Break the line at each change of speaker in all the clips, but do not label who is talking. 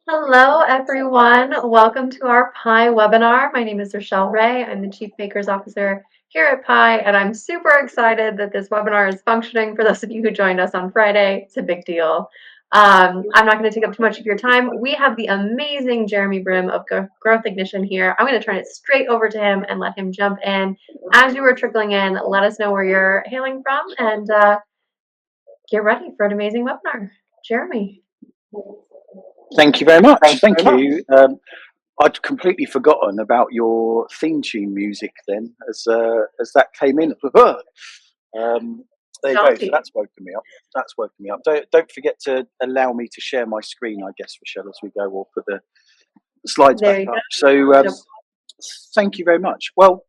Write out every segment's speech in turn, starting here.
Hello, everyone. Welcome to our Pi webinar. My name is Rochelle Ray. I'm the Chief Makers Officer here at Pi, and I'm super excited that this webinar is functioning. For those of you who joined us on Friday, it's a big deal. I'm not going to take up too much of your time. We have the amazing Jeremy Brim of Growth Ignition here. I'm going to turn it straight over to him and let him jump in. As you were trickling in, let us know where you're hailing from and get ready for an amazing webinar. Jeremy.
Thank you very much. Thank you. I'd completely forgotten about your theme tune music then, as that came in. There you go. So that's woken me up. That's woken me up. Don't forget to allow me to share my screen, I guess, Rochelle, as we go. We'll put the slides back up. So thank you very much. Well,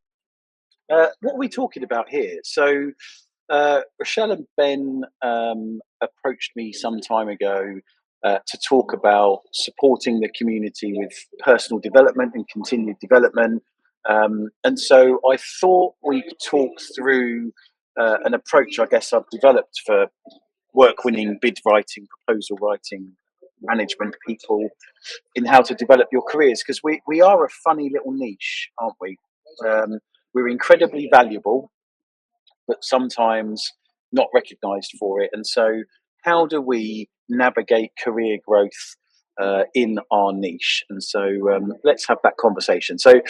what are we talking about here? So Rochelle and Ben approached me some time ago to talk about supporting the community with personal development and continued development. And so I thought we could talk through an approach, I guess, I've developed for work winning, bid writing, proposal writing, management people in how to develop your careers. Because we are a funny little niche, aren't we? We're incredibly valuable, but sometimes not recognized for it. And so, how do we navigate career growth in our niche? And so, let's have that conversation. So,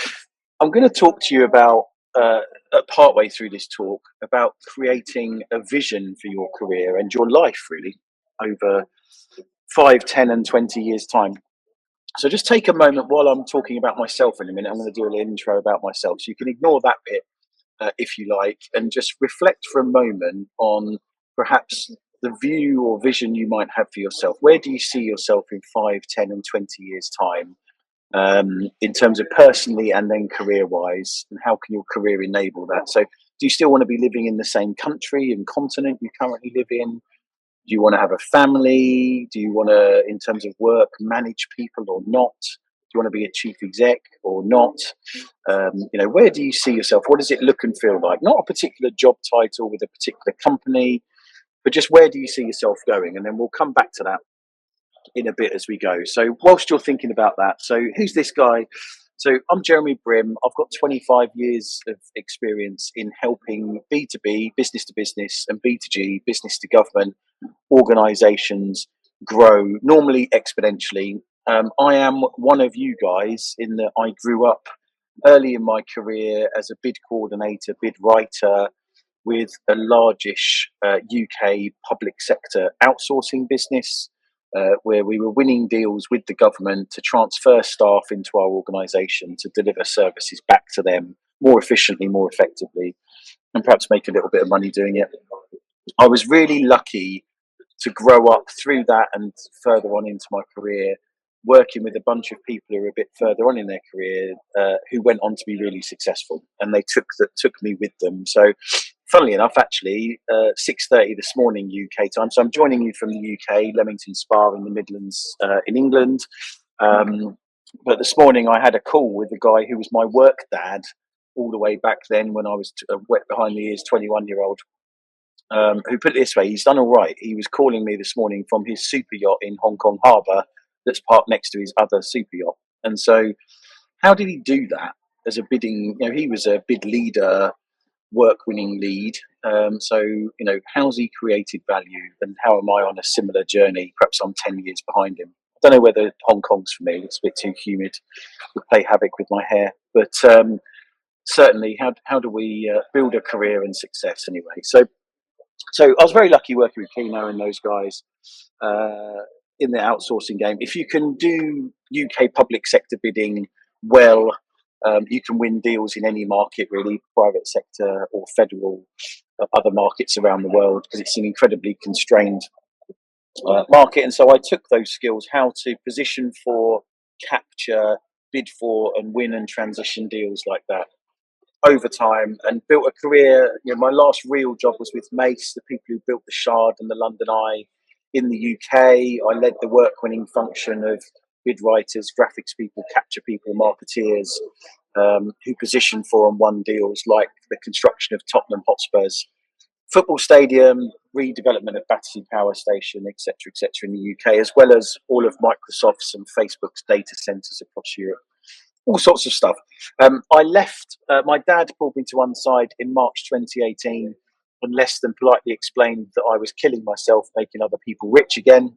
I'm going to talk to you about, partway through this talk, about creating a vision for your career and your life, really, over 5, 10, and 20 years' time. So just take a moment while I'm talking about myself in a minute. I'm going to do a little intro about myself. So you can ignore that bit if you like, and just reflect for a moment on perhaps the view or vision you might have for yourself. Where do you see yourself in 5, 10, and 20 years' time, in terms of personally and then career-wise, and how can your career enable that? So do you still want to be living in the same country and continent you currently live in? Do you want to have a family? Do you want to, in terms of work, manage people or not? Do you want to be a chief exec or not? Where do you see yourself? What does it look and feel like? Not a particular job title with a particular company, but just where do you see yourself going? And then we'll come back to that in a bit as we go. So whilst you're thinking about that, so who's this guy? So I'm Jeremy Brim. I've got 25 years of experience in helping B2B, business to business, and B2G, business to government organizations grow, normally exponentially. I am one of you guys in that I grew up early in my career as a bid coordinator, bid writer with a largish UK public sector outsourcing business, where we were winning deals with the government to transfer staff into our organisation to deliver services back to them more efficiently, more effectively, and perhaps make a little bit of money doing it. I was really lucky to grow up through that and further on into my career, working with a bunch of people who are a bit further on in their career, who went on to be really successful, and they took me with them. So, funnily enough, actually, 6:30 this morning UK time. So I'm joining you from the UK, Leamington Spa in the Midlands, in England. But this morning I had a call with the guy who was my work dad all the way back then when I was wet behind the ears, 21-year-old. Who put it this way, he's done all right. He was calling me this morning from his super yacht in Hong Kong Harbour that's parked next to his other super yacht. And so how did he do that as a bidding, he was a bid leader, work-winning lead. How's he created value, and how am I on a similar journey? Perhaps I'm 10 years behind him. I don't know whether Hong Kong's for me. It's a bit too humid. Would play havoc with my hair. But certainly, how do we build a career and success anyway? So I was very lucky working with Keno and those guys in the outsourcing game. If you can do UK public sector bidding well, you can win deals in any market, really, private sector or federal, other markets around the world, because it's an incredibly constrained market. And so I took those skills, how to position for, capture, bid for, and win and transition deals like that over time, and built a career. My last real job was with Mace, the people who built the Shard and the London Eye in the UK. I led the work winning function of bid writers, graphics people, capture people, marketeers, who positioned for and won deals like the construction of Tottenham Hotspur's football stadium, redevelopment of Battersea Power Station, etc., in the UK, as well as all of Microsoft's and Facebook's data centres across Europe. All sorts of stuff. I left. My dad pulled me to one side in March 2018 and less than politely explained that I was killing myself, making other people rich again.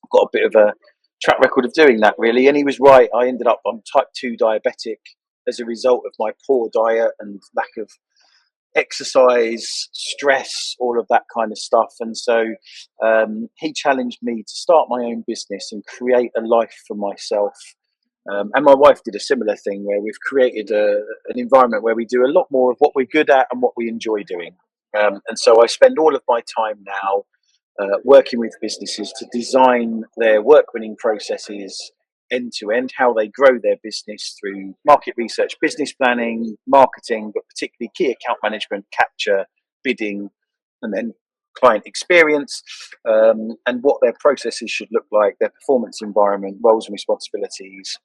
I've got a bit of a track record of doing that, really. And he was right. I ended up on type 2 diabetic as a result of my poor diet and lack of exercise, stress, all of that kind of stuff. And so he challenged me to start my own business and create a life for myself. And my wife did a similar thing where we've created an environment where we do a lot more of what we're good at and what we enjoy doing. And so I spend all of my time now working with businesses to design their work winning processes end to end, how they grow their business through market research, business planning, marketing, but particularly key account management, capture, bidding, and then client experience, and what their processes should look like, their performance environment, roles and responsibilities,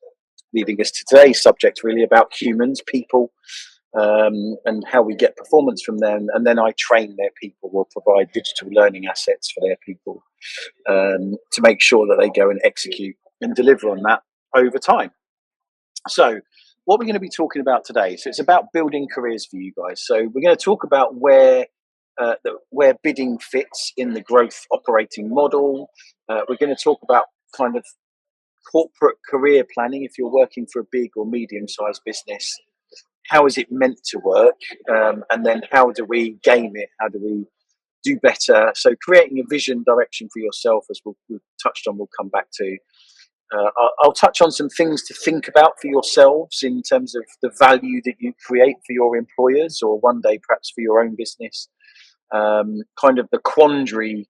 leading us to today's subject really about humans, people, and how we get performance from them. And then I train their people or provide digital learning assets for their people to make sure that they go and execute and deliver on that over time. So what we're going to be talking about today, so it's about building careers for you guys. So we're going to talk about where bidding fits in the growth operating model. We're going to talk about kind of corporate career planning if you're working for a big or medium-sized business. How is it meant to work? And then how do we game it? How do we do better? So creating a vision direction for yourself, as we've touched on, we'll come back to. I'll touch on some things to think about for yourselves in terms of the value that you create for your employers or one day perhaps for your own business. Kind of the quandary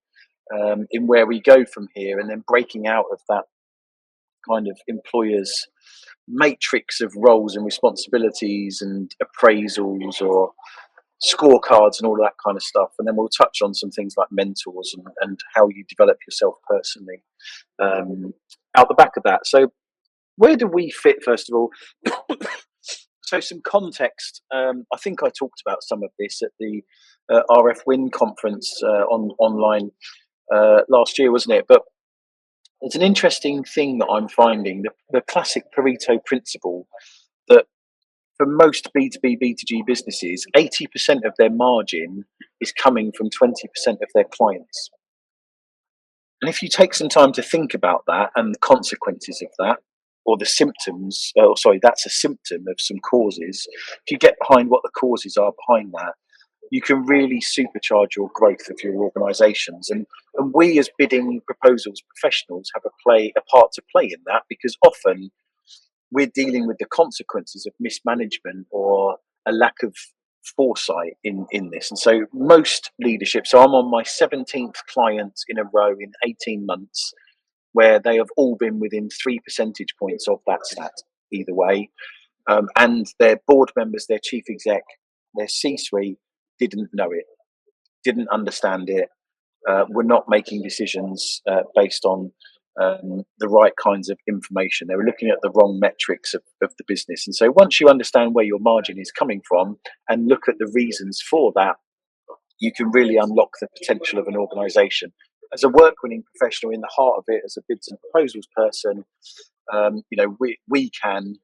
in where we go from here, and then breaking out of that kind of employer's matrix of roles and responsibilities and appraisals or scorecards and all that kind of stuff. And then we'll touch on some things like mentors and how you develop yourself personally out the back of that. So where do we fit, first of all? So some context. I think I talked about some of this at the RF Win conference online last year, wasn't it? But it's an interesting thing that I'm finding, the classic Pareto principle, that for most B2B, B2G businesses, 80% of their margin is coming from 20% of their clients. And if you take some time to think about that and the consequences of that, or the symptoms, that's a symptom of some causes. If you get behind what the causes are behind that, you can really supercharge your growth of your organisations. And we as bidding proposals professionals have a part to play in that, because often we're dealing with the consequences of mismanagement or a lack of foresight in this. And so most leadership, so I'm on my 17th client in a row in 18 months, where they have all been within 3 percentage points of that stat either way. And their board members, their chief exec, their C-suite didn't know it, didn't understand it, were not making decisions based on the right kinds of information. They were looking at the wrong metrics of the business. And so once you understand where your margin is coming from and look at the reasons for that, you can really unlock the potential of an organisation. As a work-winning professional, in the heart of it, as a bids and proposals person, we can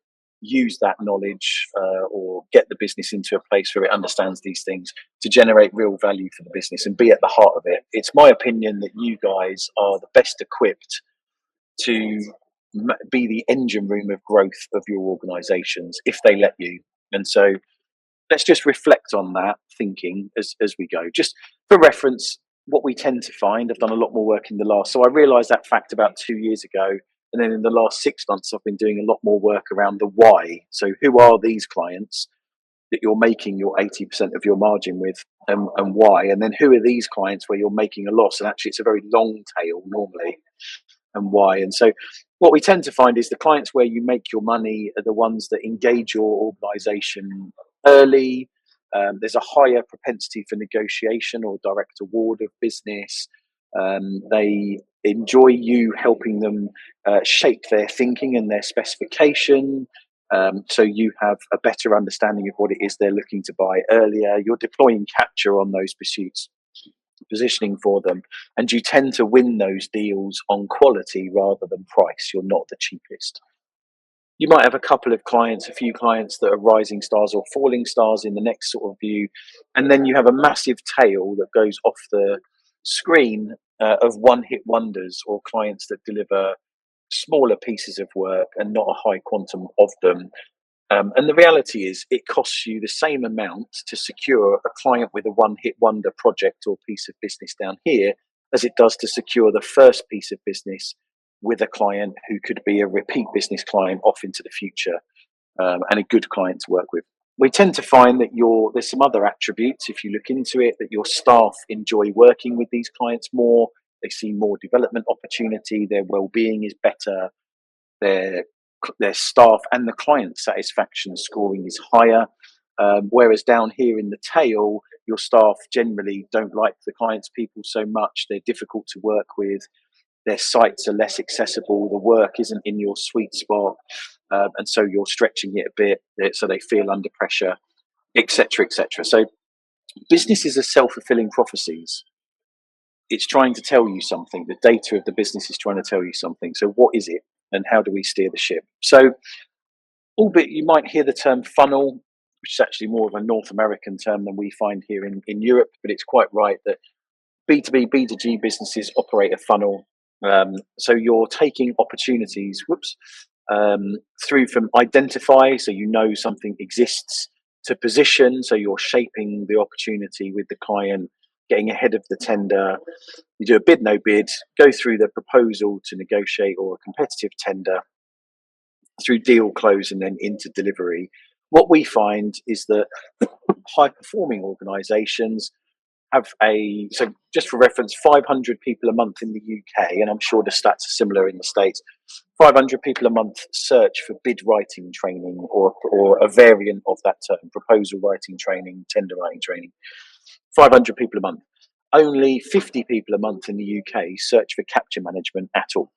use that knowledge or get the business into a place where it understands these things to generate real value for the business and be at the heart of it. It's my opinion that you guys are the best equipped to be the engine room of growth of your organisations if they let you. And so let's just reflect on that thinking as we go. Just for reference, what we tend to find, I've done a lot more work in the last, so I realised that fact about 2 years ago. And then in the last 6 months, I've been doing a lot more work around the why. So who are these clients that you're making your 80% of your margin with, and why? And then who are these clients where you're making a loss? And actually, it's a very long tail normally, and why? And so what we tend to find is the clients where you make your money are the ones that engage your organisation early. There's a higher propensity for negotiation or direct award of business. They enjoy you helping them shape their thinking and their specification. So you have a better understanding of what it is they're looking to buy earlier. You're deploying capture on those pursuits positioning for them, and you tend to win those deals on quality rather than price. You're not the cheapest. You might have a couple of clients, a few clients that are rising stars or falling stars in the next sort of view, and then you have a massive tail that goes off the screen of one-hit wonders or clients that deliver smaller pieces of work and not a high quantum of them. And the reality is, it costs you the same amount to secure a client with a one-hit wonder project or piece of business down here as it does to secure the first piece of business with a client who could be a repeat business client off into the future, and a good client to work with. We tend to find that there's some other attributes, if you look into it, that your staff enjoy working with these clients more. They see more development opportunity. Their well-being is better. Their their staff and the client satisfaction scoring is higher. Whereas down here in the tail, your staff generally don't like the clients' people so much. They're difficult to work with. Their sites are less accessible. The work isn't in your sweet spot, and so you're stretching it a bit, so they feel under pressure, etc., etc. So businesses are self-fulfilling prophecies. It's trying to tell you something. The data of the business is trying to tell you something. So what is it, and how do we steer the ship? So, albeit you might hear the term funnel, which is actually more of a North American term than we find here in Europe, but it's quite right that B2B, B2G businesses operate a funnel. So you're taking opportunities, through from identify, so you know something exists, to position, so you're shaping the opportunity with the client, getting ahead of the tender. You do a bid, no bid, go through the proposal to negotiate or a competitive tender, through deal close and then into delivery. What we find is that high performing organizations have so just for reference, 500 people a month in the UK, and I'm sure the stats are similar in the States. 500 people a month search for bid writing training or a variant of that term, proposal writing training, tender writing training. 500 people a month. Only 50 people a month in the UK search for capture management at all.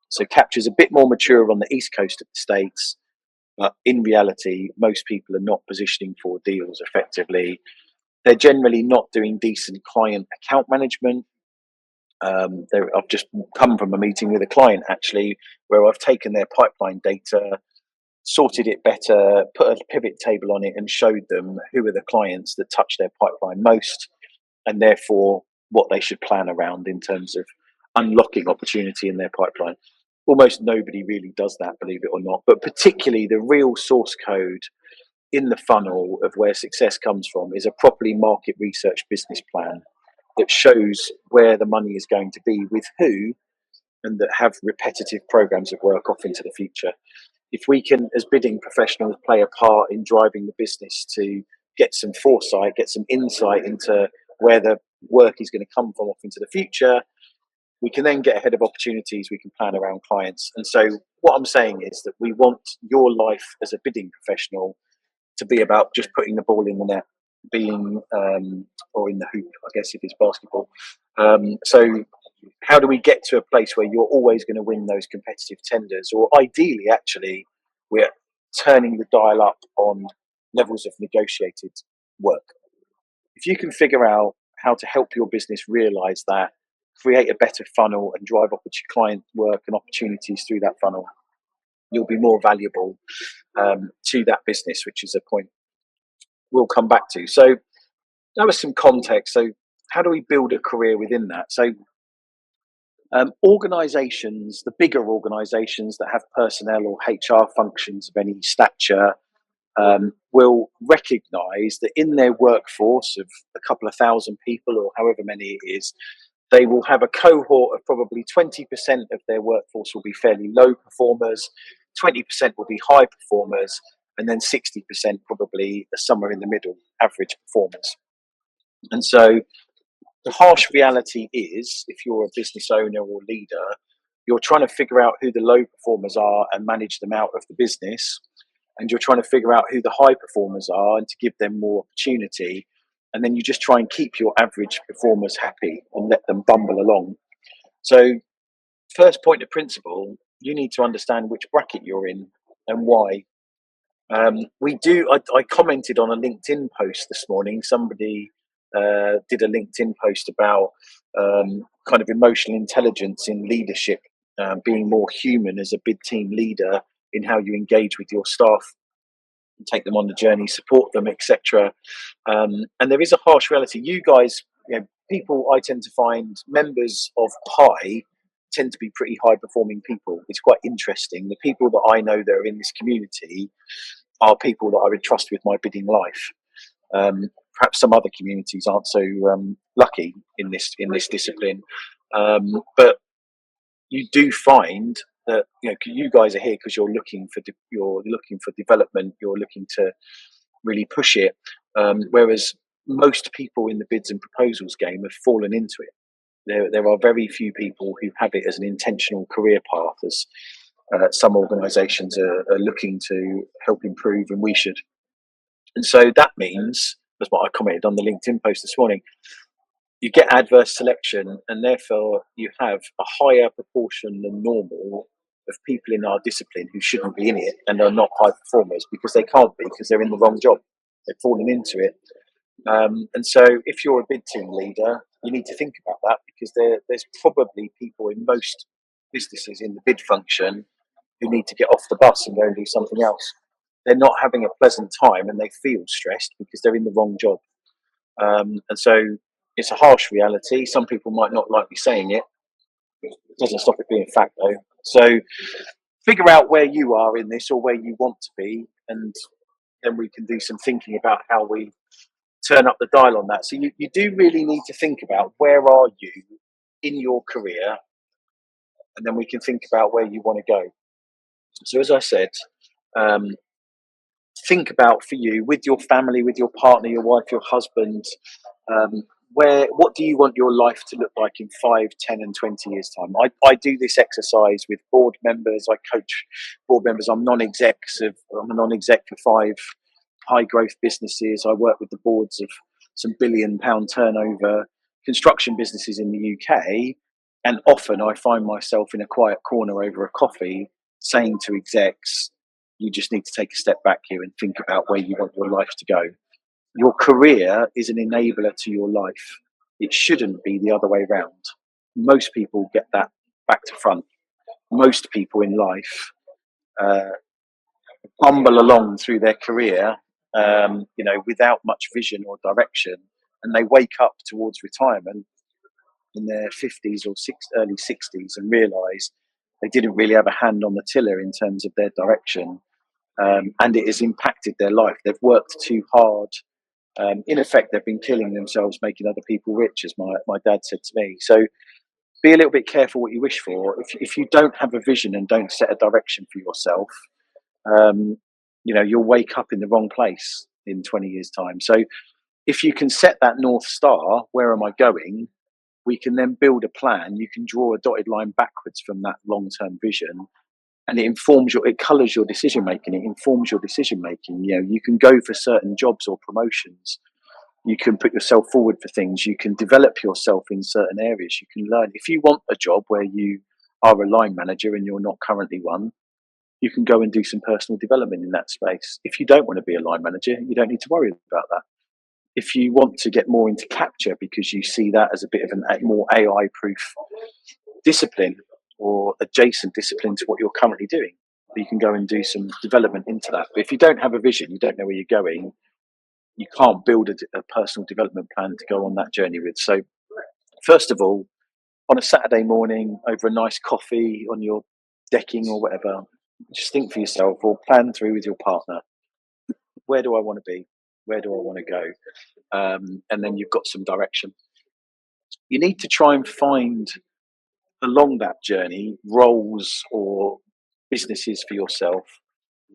So capture is a bit more mature on the east coast of the States, but in reality, most people are not positioning for deals effectively. They're generally not doing decent client account management. I've just come from a meeting with a client actually, where I've taken their pipeline data, sorted it better, put a pivot table on it, and showed them who are the clients that touch their pipeline most, and therefore what they should plan around in terms of unlocking opportunity in their pipeline. Almost nobody really does that, believe it or not, but particularly the real source code in the funnel of where success comes from is a properly market research business plan that shows where the money is going to be with who, and that have repetitive programs of work off into the future. If we can, as bidding professionals, play a part in driving the business to get some foresight, get some insight into where the work is going to come from off into the future, we can then get ahead of opportunities. We can plan around clients. And so what I'm saying is that we want your life as a bidding professional to be about just putting the ball in the net, being or in the hoop, I guess, if it's basketball. So how do we get to a place where you're always going to win those competitive tenders, or ideally, actually, we're turning the dial up on levels of negotiated work? If you can figure out how to help your business realize that, create a better funnel and drive client work and opportunities through that funnel, you'll be more valuable to that business, which is a point we'll come back to. So that was some context. So how do we build a career within that? So organizations, the bigger organizations that have personnel or HR functions of any stature, will recognize that in their workforce of a couple of thousand people or however many it is, they will have a cohort of probably 20% of their workforce will be fairly low performers, 20% will be high performers, and then 60% probably somewhere in the middle, average performers. And so the harsh reality is, if you're a business owner or leader, you're trying to figure out who the low performers are and manage them out of the business. And you're trying to figure out who the high performers are and to give them more opportunity. And then you just try and keep your average performers happy and let them bumble along. So first point of principle, you need to understand which bracket you're in and why. I commented on a LinkedIn post this morning. Somebody did a LinkedIn post about kind of emotional intelligence in leadership, being more human as a bid team leader in how you engage with your staff, take them on the journey, support them, etc. And there is a harsh reality. You guys, people I tend to find members of Pi tend to be pretty high performing people. It's quite interesting. The people that I know that are in this community are people that I would trust with my bidding life. Perhaps some other communities aren't so lucky in this discipline, but you do find that you guys are here because you're looking for development. You're looking to really push it, whereas most people in the bids and proposals game have fallen into it. There are very few people who have it as an intentional career path, as some organisations are looking to help improve, and we should. And so that means, that's what I commented on the LinkedIn post this morning, you get adverse selection, and therefore you have a higher proportion than normal of people in our discipline who shouldn't be in it and are not high performers because they can't be, because they're in the wrong job. They've fallen into it. And so if you're a bid team leader, you need to think about that, because there's probably people in most businesses in the bid function who need to get off the bus and go and do something else. They're not having a pleasant time and they feel stressed because they're in the wrong job. And so it's a harsh reality. Some people might not like me saying it. It doesn't stop it being fact, though. So figure out where you are in this, or where you want to be, and then we can do some thinking about how we turn up the dial on that. So you do really need to think about, where are you in your career, and then we can think about where you want to go. So as I said, think about, for you, with your family, with your partner, your wife, your husband, what do you want your life to look like in 5, 10 and 20 years time? I do this exercise with board members. I coach board members. I'm a non-exec for 5 high growth businesses. I work with the boards of some £1 billion turnover construction businesses in the UK, and often I find myself in a quiet corner over a coffee saying to execs, you just need to take a step back here and think about where you want your life to go. Your career is an enabler to your life. It shouldn't be the other way around. Most people get that back to front. Most people in life bumble along through their career, without much vision or direction, and they wake up towards retirement in their 50s or early 60s and realise they didn't really have a hand on the tiller in terms of their direction, and it has impacted their life. They've worked too hard. In effect, they've been killing themselves making other people rich, as my dad said to me. So be a little bit careful what you wish for. If you don't have a vision and don't set a direction for yourself, you'll wake up in the wrong place in 20 years' time. So if you can set that North Star, where am I going, we can then build a plan. You can draw a dotted line backwards from that long-term vision, and it colours your decision making. It informs your decision making. You can go for certain jobs or promotions. You can put yourself forward for things. You can develop yourself in certain areas. You can learn. If you want a job where you are a line manager and you're not currently one, you can go and do some personal development in that space. If you don't want to be a line manager, you don't need to worry about that. If you want to get more into capture because you see that as a bit of a more AI-proof discipline or adjacent discipline to what you're currently doing, you can go and do some development into that. But if you don't have a vision, you don't know where you're going, you can't build a personal development plan to go on that journey with. So first of all, on a Saturday morning over a nice coffee on your decking or whatever, just think for yourself, or plan through with your partner, where do I want to be? Where do I want to go? And then you've got some direction. You need to try and find along that journey roles or businesses for yourself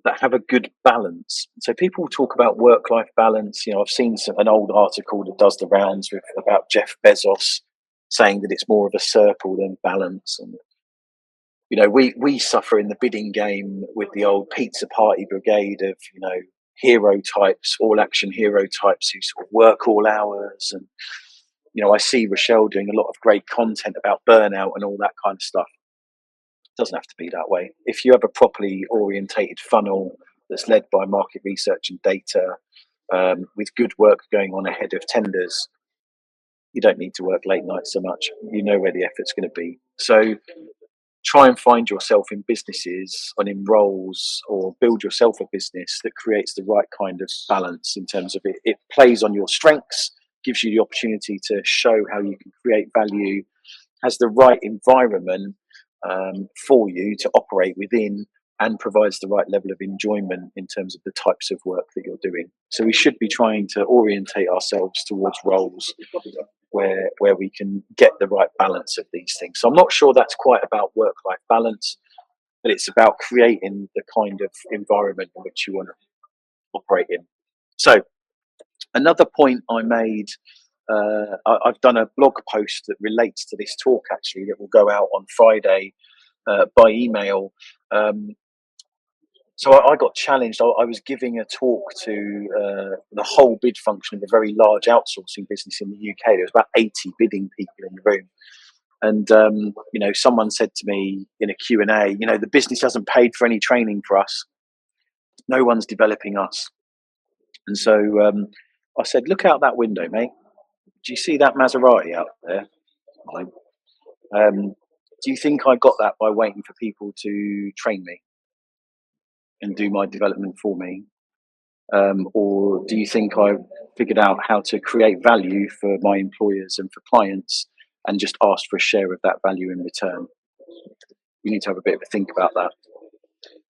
that have a good balance. So people talk about work-life balance. I've seen an old article that does the rounds about Jeff Bezos saying that it's more of a circle than balance. And we suffer in the bidding game with the old pizza party brigade of hero types, all action hero types who sort of work all hours. And I see Rochelle doing a lot of great content about burnout and all that kind of stuff. It doesn't have to be that way. If you have a properly orientated funnel that's led by market research and data, with good work going on ahead of tenders, you don't need to work late nights so much. You know where the effort's going to be. So try and find yourself in businesses and in roles, or build yourself a business that creates the right kind of balance in terms of it plays on your strengths, gives you the opportunity to show how you can create value, has the right environment for you to operate within, and provides the right level of enjoyment in terms of the types of work that you're doing. So we should be trying to orientate ourselves towards roles where we can get the right balance of these things. So I'm not sure that's quite about work-life balance, but it's about creating the kind of environment in which you want to operate in. So another point I made, I've done a blog post that relates to this talk actually, that will go out on Friday by email. So I got challenged. I was giving a talk to the whole bid function of a very large outsourcing business in the UK. There was about 80 bidding people in the room. And, someone said to me in a Q&A, the business hasn't paid for any training for us. No one's developing us. And so I said, look out that window, mate. Do you see that Maserati out there? Do you think I got that by waiting for people to train me and do my development for me? Or do you think I figured out how to create value for my employers and for clients and just asked for a share of that value in return? You need to have a bit of a think about that.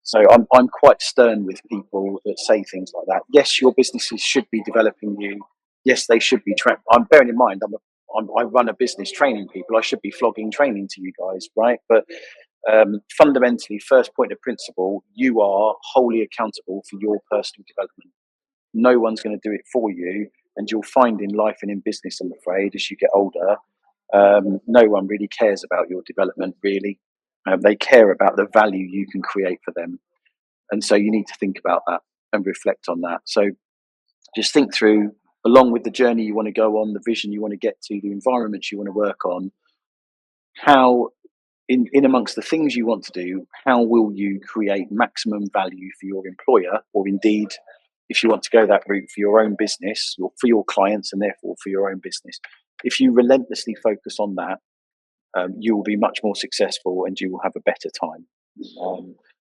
So I'm quite stern with people that say things like that. Yes, your businesses should be developing you. Yes, they should be. I'm bearing in mind I run a business training people. I should be flogging training to you guys, right? But fundamentally, first point of principle, you are wholly accountable for your personal development. No one's going to do it for you, and you'll find in life and in business, I'm afraid, as you get older, no one really cares about your development, really. They care about the value you can create for them. And so you need to think about that and reflect on that. So just think through, along with the journey you want to go on, the vision you want to get to, the environments you want to work on, how in amongst the things you want to do, how will you create maximum value for your employer, or indeed, if you want to go that route, for your own business, or for your clients, and therefore for your own business. If you relentlessly focus on that, you will be much more successful and you will have a better time.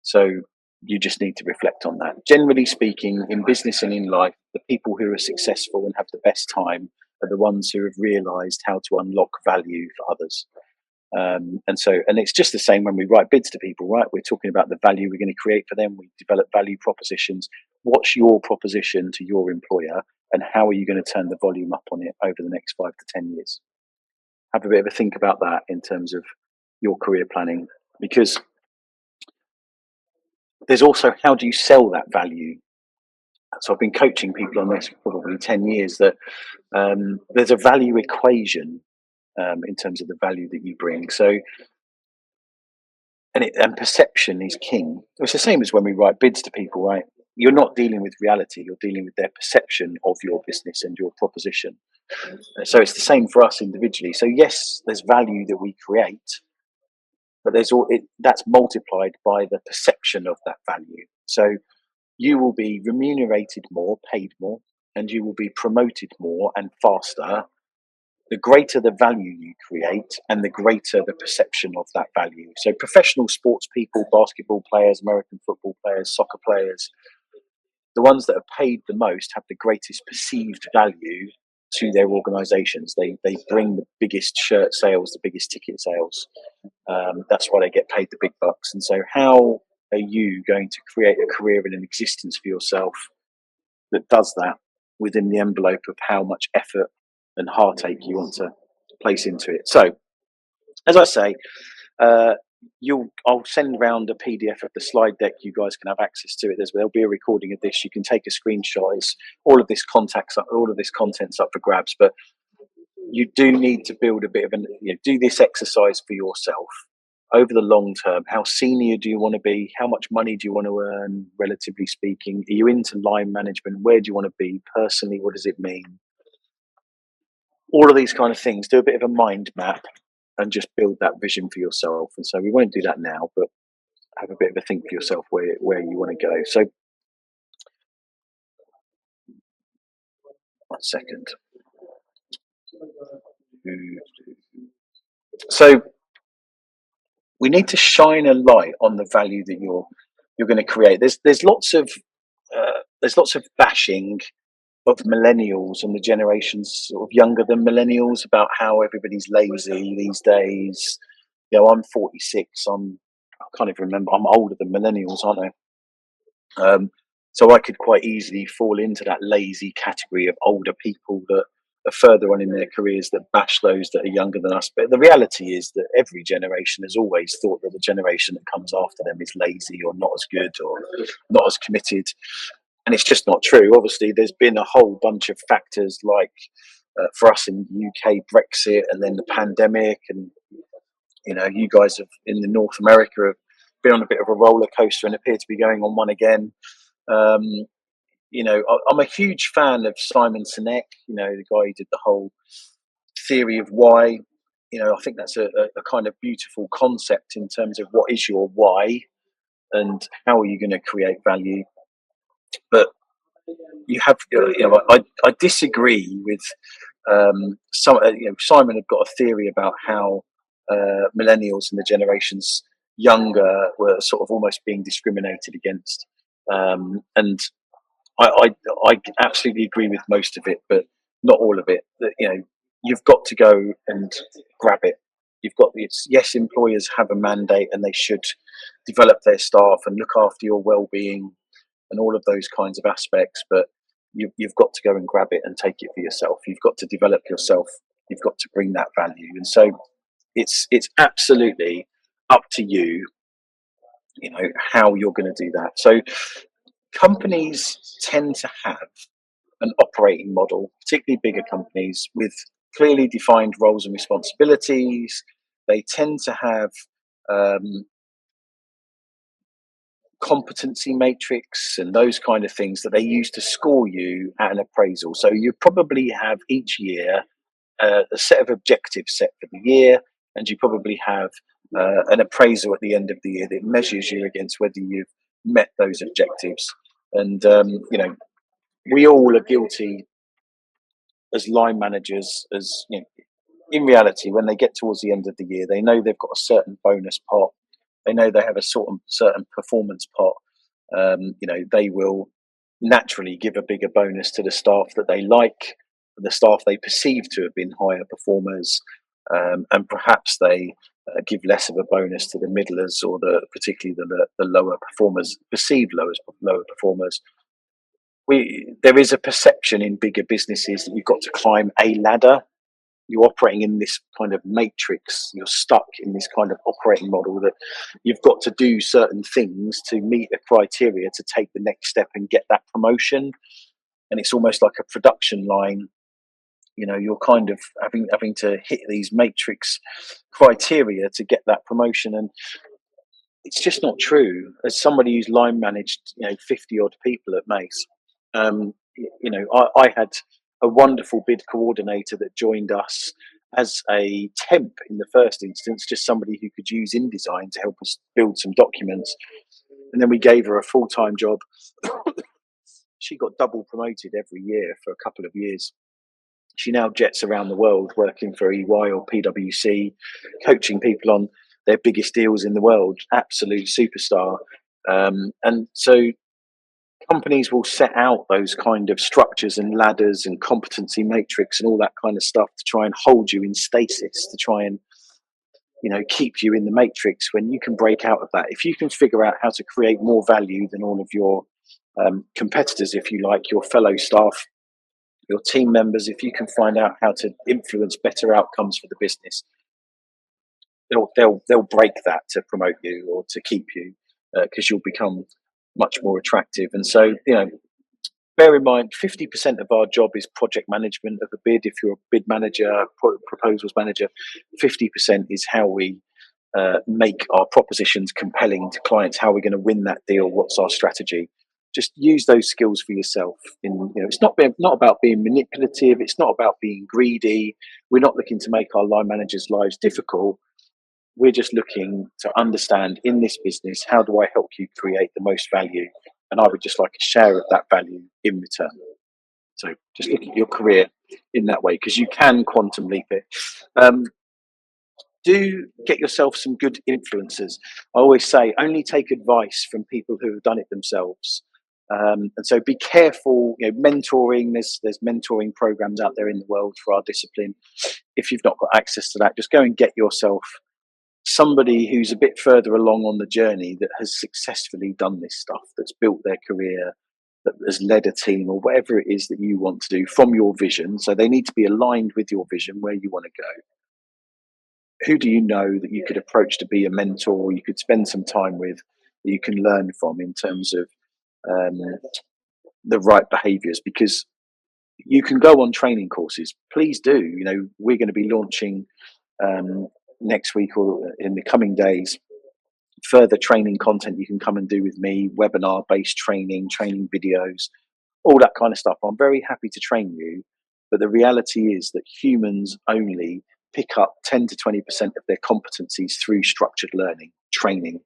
So you just need to reflect on that. Generally speaking, in business and in life, the people who are successful and have the best time are the ones who have realized how to unlock value for others. And it's just the same when we write bids to people, right? We're talking about the value we're going to create for them. We develop value propositions. What's your proposition to your employer, and how are you going to turn the volume up on it over the next 5 to 10 years? Have a bit of a think about that in terms of your career planning, because there's also, how do you sell that value? So I've been coaching people on this for probably 10 years, that there's a value equation in terms of the value that you bring. So, and perception is king. It's the same as when we write bids to people, right? You're not dealing with reality, you're dealing with their perception of your business and your proposition. So it's the same for us individually. So yes, there's value that we create, but that's multiplied by the perception of that value. So you will be remunerated more, paid more, and you will be promoted more and faster the greater the value you create and the greater the perception of that value. So professional sports people, basketball players, American football players, soccer players, the ones that are paid the most have the greatest perceived value to their organizations. They bring the biggest shirt sales, the biggest ticket sales. That's why they get paid the big bucks. And so how are you going to create a career and an existence for yourself that does that within the envelope of how much effort and heartache you want to place into it? So, as I say, I'll send around a PDF of the slide deck. You guys can have access to it. There'll be a recording of this. You can take a screenshot. All of this content's up for grabs. But you do need to build a bit of do this exercise for yourself over the long term. How senior do you want to be? How much money do you want to earn, relatively speaking? Are you into line management? Where do you want to be personally? What does it mean? All of these kind of things. Do a bit of a mind map and just build that vision for yourself. And so we won't do that now, but have a bit of a think for yourself where you want to go. So 1 second. So we need to shine a light on the value that you're going to create. There's lots of bashing of millennials and the generations sort of younger than millennials about how everybody's lazy these days. I'm 46. I can't even remember. I'm older than millennials, aren't I? So I could quite easily fall into that lazy category of older people that are further on in their careers that bash those that are younger than us. But the reality is that every generation has always thought that the generation that comes after them is lazy or not as good or not as committed. And it's just not true. Obviously, there's been a whole bunch of factors like for us in the UK, Brexit, and then the pandemic. And, you guys have in the North America have been on a bit of a roller coaster and appear to be going on one again. Um, I'm a huge fan of Simon Sinek, the guy who did the whole theory of why. I think that's a kind of beautiful concept in terms of what is your why and how are you going to create value. But I disagree with some. Simon had got a theory about how millennials and the generations younger were sort of almost being discriminated against, and I absolutely agree with most of it, but not all of it. That you've got to go and grab it. Yes, employers have a mandate and they should develop their staff and look after your well-being and all of those kinds of aspects. But you've got to go and grab it and take it for yourself. You've got to develop yourself. You've got to bring that value. And so it's absolutely up to you, how you're going to do that. So companies tend to have an operating model, particularly bigger companies with clearly defined roles and responsibilities. They tend to have competency matrix and those kind of things that they use to score you at an appraisal. So you probably have each year a set of objectives set for the year, and you probably have an appraisal at the end of the year that measures you against whether you've met those objectives. And we all are guilty as line managers, in reality, when they get towards the end of the year, they know they've got a certain bonus pot. They know they have a certain performance pot. They will naturally give a bigger bonus to the staff that they like, the staff they perceive to have been higher performers, and perhaps they give less of a bonus to the middlers or particularly the lower performers, perceived lower performers. There is a perception in bigger businesses that you've got to climb a ladder. You're operating in this kind of matrix. You're stuck in this kind of operating model that you've got to do certain things to meet a criteria to take the next step and get that promotion. And it's almost like a production line. You're kind of having to hit these matrix criteria to get that promotion, and it's just not true. As somebody who's line managed, 50 odd people at Mace, I had a wonderful bid coordinator that joined us as a temp in the first instance, just somebody who could use InDesign to help us build some documents. And then we gave her a full-time job. She got double promoted every year for a couple of years. She now jets around the world working for EY or PwC, coaching people on their biggest deals in the world. Absolute superstar. And so companies will set out those kind of structures and ladders and competency matrix and all that kind of stuff to try and hold you in stasis, to try and keep you in the matrix, when you can break out of that. If you can figure out how to create more value than all of your competitors, if you like, your fellow staff, your team members, if you can find out how to influence better outcomes for the business, they'll break that to promote you or to keep you, because you'll become much more attractive. And so bear in mind, 50% of our job is project management of a bid. If you're a bid manager, proposals manager, 50% is how we make our propositions compelling to clients, how we're going to win that deal, what's our strategy. Just use those skills for yourself. It's not about being manipulative. It's not about being greedy. We're not looking to make our line managers' lives difficult. We're just looking to understand, in this business, how do I help you create the most value? And I would just like a share of that value in return. So just look at your career in that way, because you can quantum leap it. Um, do get yourself some good influencers. I always say only take advice from people who have done it themselves. And so be careful, mentoring, there's mentoring programs out there in the world for our discipline. If you've not got access to that, just go and get yourself somebody who's a bit further along on the journey, that has successfully done this stuff, that's built their career, that has led a team, or whatever it is that you want to do from your vision. So they need to be aligned with your vision, where you want to go. Who do you know that you could approach to be a mentor, or you could spend some time with, that you can learn from in terms of um, the right behaviors? Because you can go on training courses. Please do. We're going to be launching next week, or in the coming days, further training content you can come and do with me, webinar based training videos, all that kind of stuff. I'm very happy to train you, but the reality is that humans only pick up 10 to 20% of their competencies through structured learning training.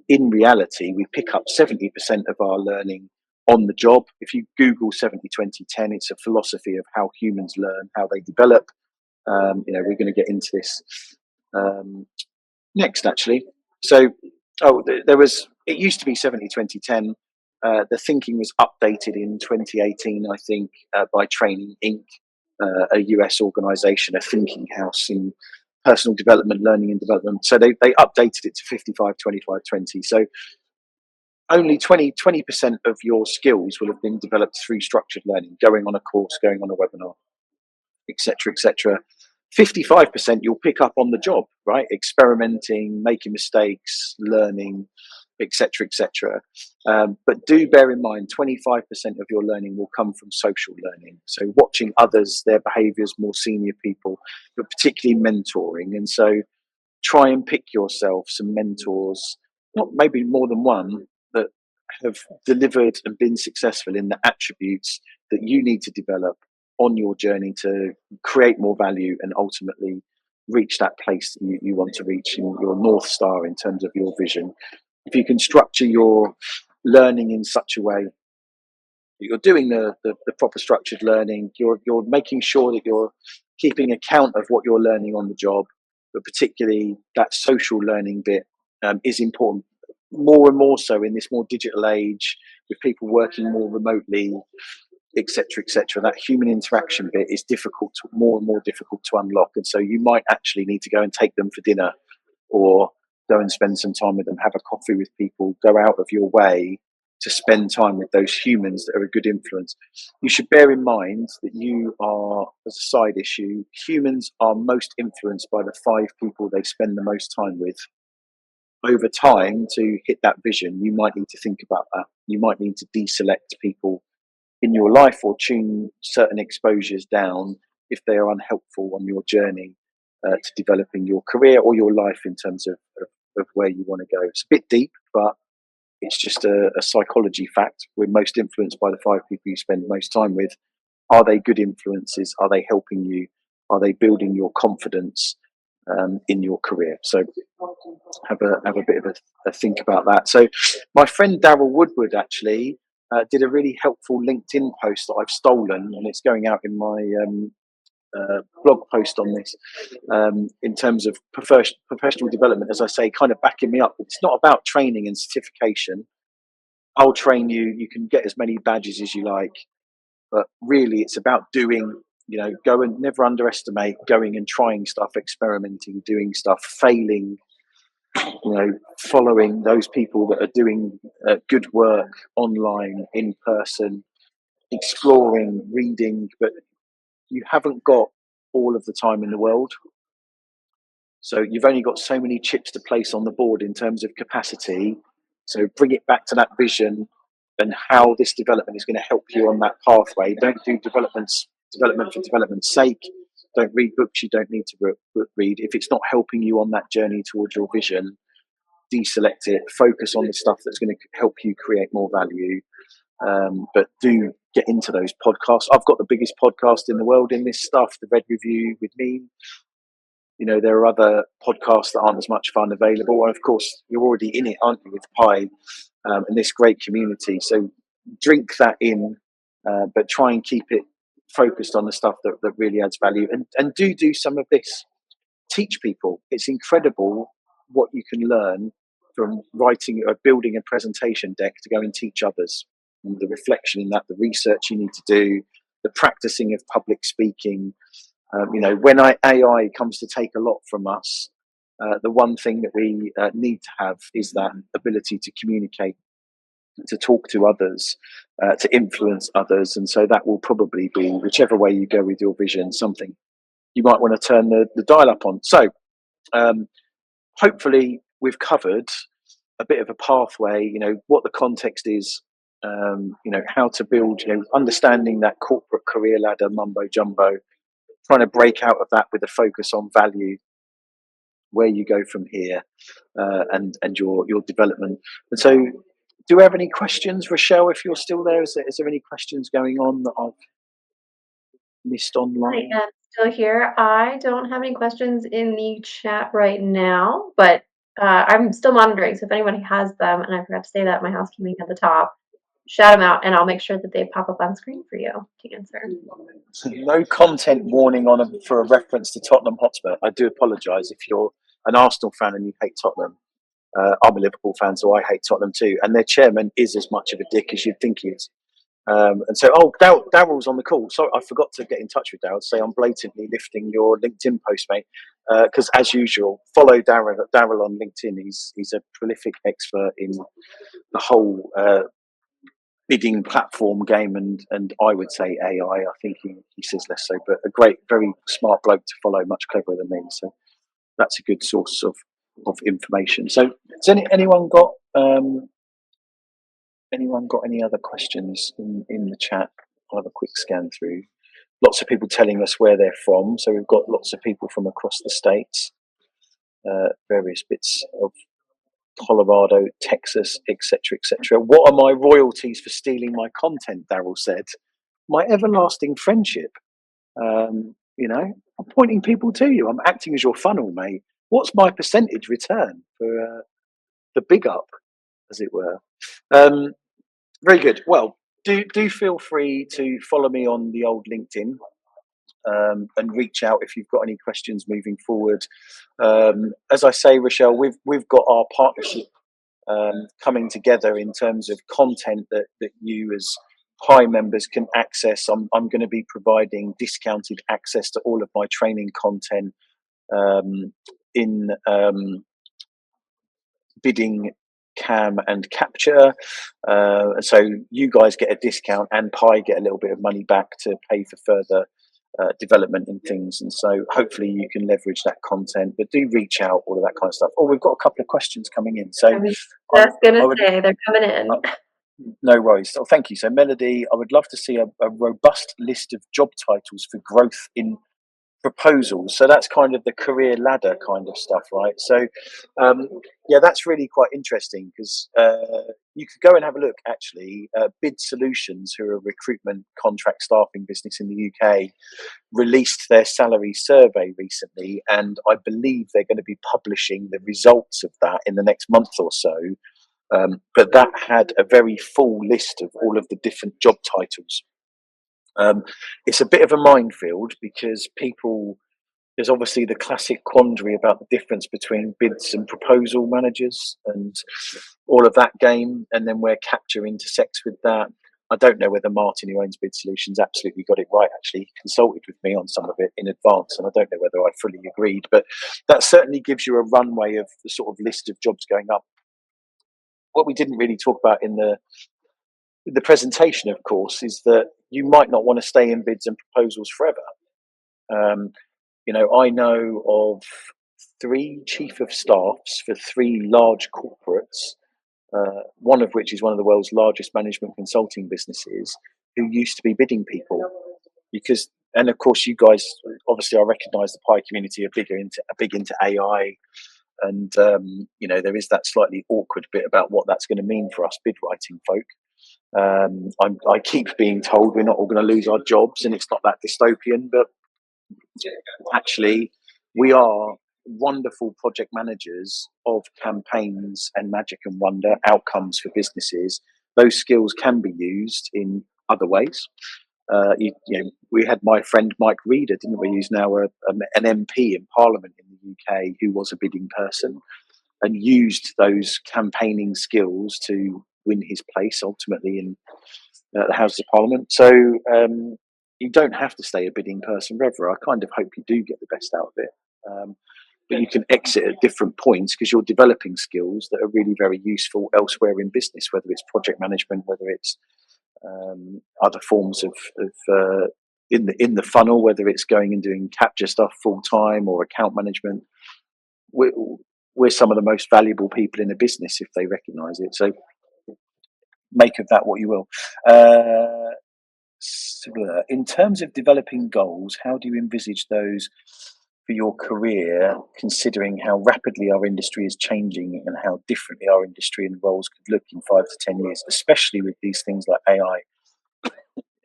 In reality, we pick up 70% of our learning on the job. If you Google 70-20-10, it's a philosophy of how humans learn, how they develop. We're going to get into this next, actually. So, it used to be 70-20-10. The thinking was updated in 2018, I think, by Training Inc., a US organization, a thinking house in personal development, learning and development. So they updated it to 55-25-20. So only 20% of your skills will have been developed through structured learning, going on a course, going on a webinar, etc., etc. 55% you'll pick up on the job, right? Experimenting, making mistakes, learning, etc., etc. But do bear in mind, 25% of your learning will come from social learning. So watching others, their behaviors, more senior people, but particularly mentoring. And so try and pick yourself some mentors, not maybe more than one, that have delivered and been successful in the attributes that you need to develop on your journey to create more value and ultimately reach that place that you want to reach in your North Star in terms of your vision. If you can structure your learning in such a way that you're doing the proper structured learning, you're making sure that you're keeping account of what you're learning on the job, but particularly that social learning bit is important, more and more so in this more digital age, with people working more remotely, etc., etc. That human interaction bit is more and more difficult to unlock, and so you might actually need to go and take them for dinner, or go and spend some time with them, have a coffee with people, go out of your way to spend time with those humans that are a good influence. You should bear in mind that you are, as a side issue, humans are most influenced by the 5 people they spend the most time with. Over time, to hit that vision, you might need to think about that. You might need to deselect people in your life, or tune certain exposures down if they are unhelpful on your journey to developing your career or your life in terms of where you want to go. It's a bit deep, but it's just a psychology fact. We're most influenced by the 5 people you spend most time with. Are they good influences? Are they helping you? Are they building your confidence in your career? So have a bit of a think about that. So my friend Darryl Woodward actually did a really helpful LinkedIn post that I've stolen, and it's going out in my blog post on this, in terms of professional development. As I say, kind of backing me up. It's not about training and certification. I'll train you. You can get as many badges as you like, but really it's about doing. Go and never underestimate going and trying stuff, experimenting, doing stuff, failing, following those people that are doing good work online, in person, exploring, reading. But you haven't got all of the time in the world. So you've only got so many chips to place on the board in terms of capacity. So bring it back to that vision and how this development is going to help you on that pathway. Don't do development for development's sake. Don't read books you don't need to read. If it's not helping you on that journey towards your vision, deselect it. Focus on the stuff that's going to help you create more value. But do get into those podcasts. I've got the biggest podcast in the world in this stuff, the Red Review with me. There are other podcasts that aren't as much fun available. And of course, you're already in it, aren't you, with Pi and this great community. So drink that in, but try and keep it focused on the stuff that really adds value, and do some of this. Teach people. It's incredible what you can learn from writing or building a presentation deck to go and teach others. And the reflection in that, the research you need to do, the practicing of public speaking. When AI comes to take a lot from us, the one thing that we need to have is that ability to communicate, to talk to others, to influence others. And so that will probably be, whichever way you go with your vision, something you might want to turn the dial up on. So hopefully we've covered a bit of a pathway, what the context is, how to build, understanding that corporate career ladder mumbo jumbo, trying to break out of that with a focus on value, where you go from here, and your development. And so, do we have any questions, Rochelle? If you're still there, is there any questions going on that I've missed online?
I am still here. I don't have any questions in the chat right now, but I'm still monitoring. So if anybody has them, and I forgot to say that in my housekeeping at the top, shout them out, and I'll make sure that they pop up on screen for you to answer.
No content warning for a reference to Tottenham Hotspur. I do apologise if you're an Arsenal fan and you hate Tottenham. I'm a Liverpool fan, so I hate Tottenham too. And their chairman is as much of a dick as you'd think he is. And so, Daryl's on the call. Sorry, I forgot to get in touch with Daryl to say I'm blatantly lifting your LinkedIn post, mate. Because as usual, follow Daryl on LinkedIn. He's a prolific expert in the whole bidding platform game, and I would say AI. I think he says less so, but a great, very smart bloke to follow, much cleverer than me. So that's a good source of information. So has anyone got any other questions in the chat? I'll have a quick scan through. Lots of people telling us where they're from. So we've got lots of people from across the states, various bits of Colorado, Texas, etc., etc. What are my royalties for stealing my content? Daryl said. My everlasting friendship. I'm pointing people to you. I'm acting as your funnel, mate. What's my percentage return for the big up, as it were? Very good. Well, do feel free to follow me on the old LinkedIn, and reach out if you've got any questions moving forward. As I say, Rochelle, we've got our partnership coming together in terms of content that you as Pi members can access. I'm going to be providing discounted access to all of my training content in bidding, cam and capture, so you guys get a discount and Pi get a little bit of money back to pay for further development in things. And so hopefully you can leverage that content, but do reach out, all of that kind of stuff. We've got a couple of questions coming in, so
I was just gonna say they're coming in.
No worries. Oh, thank you. So Melody, I would love to see a robust list of job titles for growth in proposals. So that's kind of the career ladder kind of stuff, right? So yeah, that's really quite interesting, because you could go and have a look. Actually, Bid Solutions, who are a recruitment contract staffing business in the UK, released their salary survey recently, and I believe they're going to be publishing the results of that in the next month or so. But that had a very full list of all of the different job titles. It's a bit of a minefield, because there's obviously the classic quandary about the difference between bids and proposal managers and all of that game, and then where capture intersects with that. I don't know whether Martin, who owns Bid Solutions, absolutely got it right. Actually, he consulted with me on some of it in advance, and I don't know whether I fully agreed, but that certainly gives you a runway of the sort of list of jobs going up. What we didn't really talk about in the presentation, of course, is that you might not want to stay in bids and proposals forever. I know of 3 chief of staffs for 3 large corporates, one of which is one of the world's largest management consulting businesses, who used to be bidding people. And of course, you guys, obviously, I recognise the Pi community are big into AI. And, there is that slightly awkward bit about what that's going to mean for us bid writing folk. I keep being told we're not all going to lose our jobs, and it's not that dystopian, but actually we are wonderful project managers of campaigns and magic and wonder outcomes for businesses. Those skills can be used in other ways. We had my friend Mike Reeder, didn't we? Who's now an MP in Parliament in the UK, who was a bidding person and used those campaigning skills to win his place ultimately in the Houses of Parliament. So you don't have to stay a bidding person forever. I kind of hope you do get the best out of it. But you can exit at different points because you're developing skills that are really very useful elsewhere in business, whether it's project management, whether it's other forms of in the funnel, whether it's going and doing capture stuff full time or account management. We're some of the most valuable people in a business if they recognise it. So make of that what you will. In terms of developing goals, how do you envisage those for your career, considering how rapidly our industry is changing and how differently our industry and roles could look in 5 to 10 years, especially with these things like AI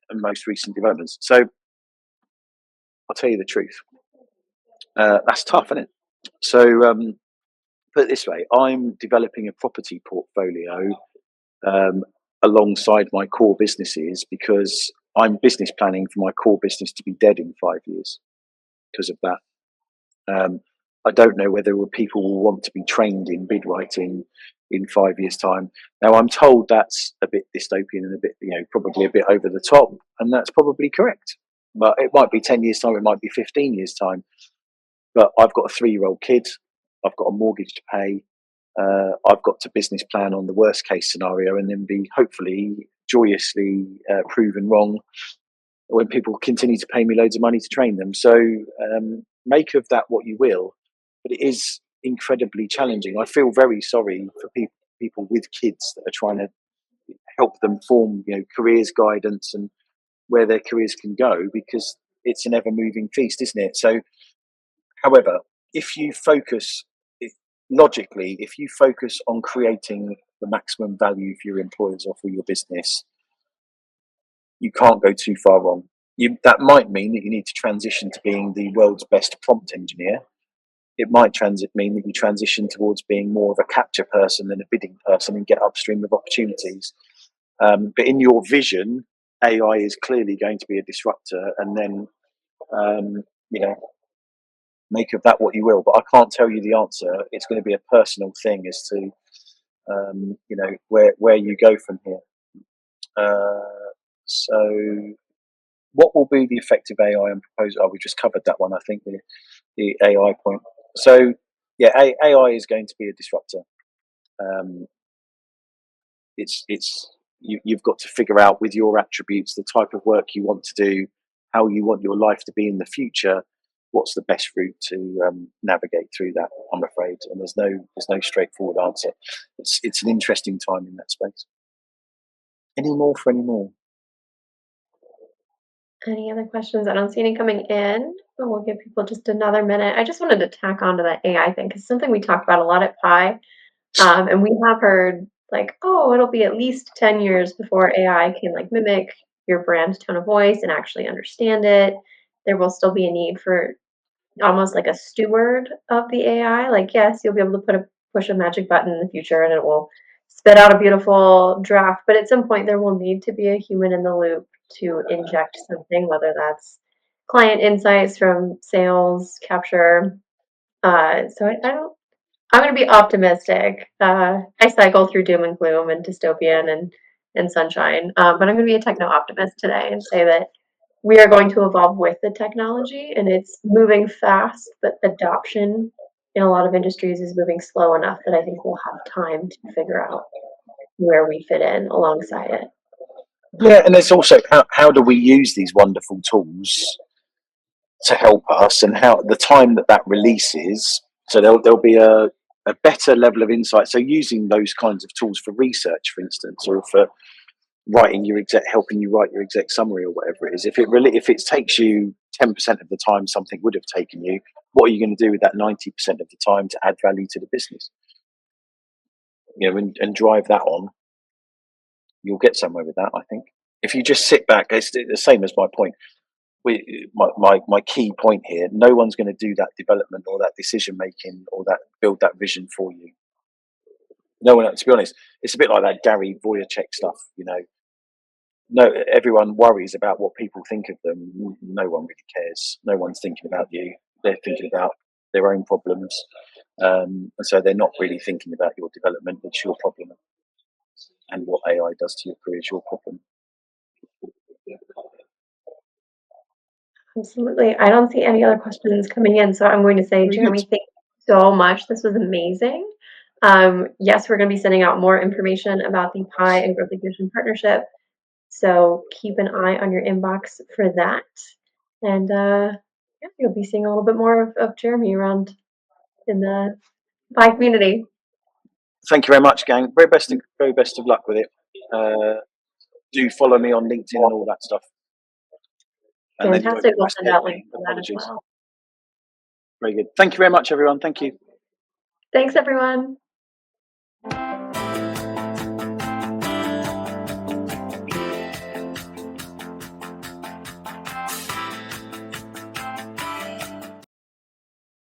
and most recent developments? So I'll tell you the truth. That's tough, isn't it? So put it this way, I'm developing a property portfolio alongside my core businesses because I'm business planning for my core business to be dead in 5 years because of that. I don't know whether people will want to be trained in bid writing in 5 years' time. Now, I'm told that's a bit dystopian and a bit, probably a bit over the top, and that's probably correct. But it might be 10 years' time, it might be 15 years' time. But I've got a 3-year-old kid, I've got a mortgage to pay, I've got to business plan on the worst case scenario and then be hopefully joyously proven wrong when people continue to pay me loads of money to train them. So make of that what you will, but it is incredibly challenging. I feel very sorry for people with kids that are trying to help them form, careers guidance and where their careers can go, because it's an ever moving feast, isn't it? So, however, if you focus logically, if you focus on creating the maximum value for your employers or for your business, you can't go too far wrong. That might mean that you need to transition to being the world's best prompt engineer. It might mean that you transition towards being more of a capture person than a bidding person and get upstream of opportunities. But in your vision, AI is clearly going to be a disruptor, and then make of that what you will. But I can't tell you the answer. It's going to be a personal thing as to where you go from here. So what will be the effect of AI and proposal? Oh, we just covered that one, I think, the AI point. So yeah, AI is going to be a disruptor. You've got to figure out with your attributes the type of work you want to do, how you want your life to be in the future. What's the best route to navigate through that? I'm afraid, and there's no straightforward answer. It's an interesting time in that space. Any more?
Any other questions? I don't see any coming in, but we'll give people just another minute. I just wanted to tack on to that AI thing because something we talk about a lot at Pi, and we have heard like, oh, it'll be at least 10 years before AI can like mimic your brand tone of voice and actually understand it. There will still be a need for almost like a steward of the AI. Like, yes, you'll be able to push a magic button in the future and it will spit out a beautiful draft, but at some point there will need to be a human in the loop to inject something, whether that's client insights from sales capture. I'm going to be optimistic. I cycle through doom and gloom and dystopian and sunshine, but I'm going to be a techno optimist today and say that we are going to evolve with the technology and it's moving fast, but adoption in a lot of industries is moving slow enough that I think we'll have time to figure out where we fit in alongside it.
Yeah, and there's also how do we use these wonderful tools to help us, and how the time that releases, so there'll be a better level of insight. So using those kinds of tools for research, for instance, or for helping you write your exec summary or whatever it is. If it takes you 10% of the time something would have taken you, what are you going to do with that 90% of the time to add value to the business? And drive that on. You'll get somewhere with that, I think. If you just sit back, it's the same as my point. My key point here: no one's going to do that development or that decision making or that build that vision for you. No one. To be honest, it's a bit like that Gary Vaynerchuk stuff. no, everyone worries about what people think of them. No one really cares. No one's thinking about you. They're thinking about their own problems, and so they're not really thinking about your development. It's your problem, and what AI does to your career is your problem.
Absolutely. I don't see any other questions coming in, so I'm going to say,
Very good.
Jeremy, thank you so much. This was amazing. Yes, we're going to be sending out more information about the Pi and Growth Ignition partnership, so keep an eye on your inbox for that. And yeah, you'll be seeing a little bit more of Jeremy around in the Pi community.
Thank you very much, gang. Very best of luck with it. Do follow me on LinkedIn and all that stuff. And then you won't
Fantastic. We'll
press
send
head
out
me.
links for that as
Apologies.
well.
Very good. Thank you very much, everyone. Thank you.
Thanks, everyone.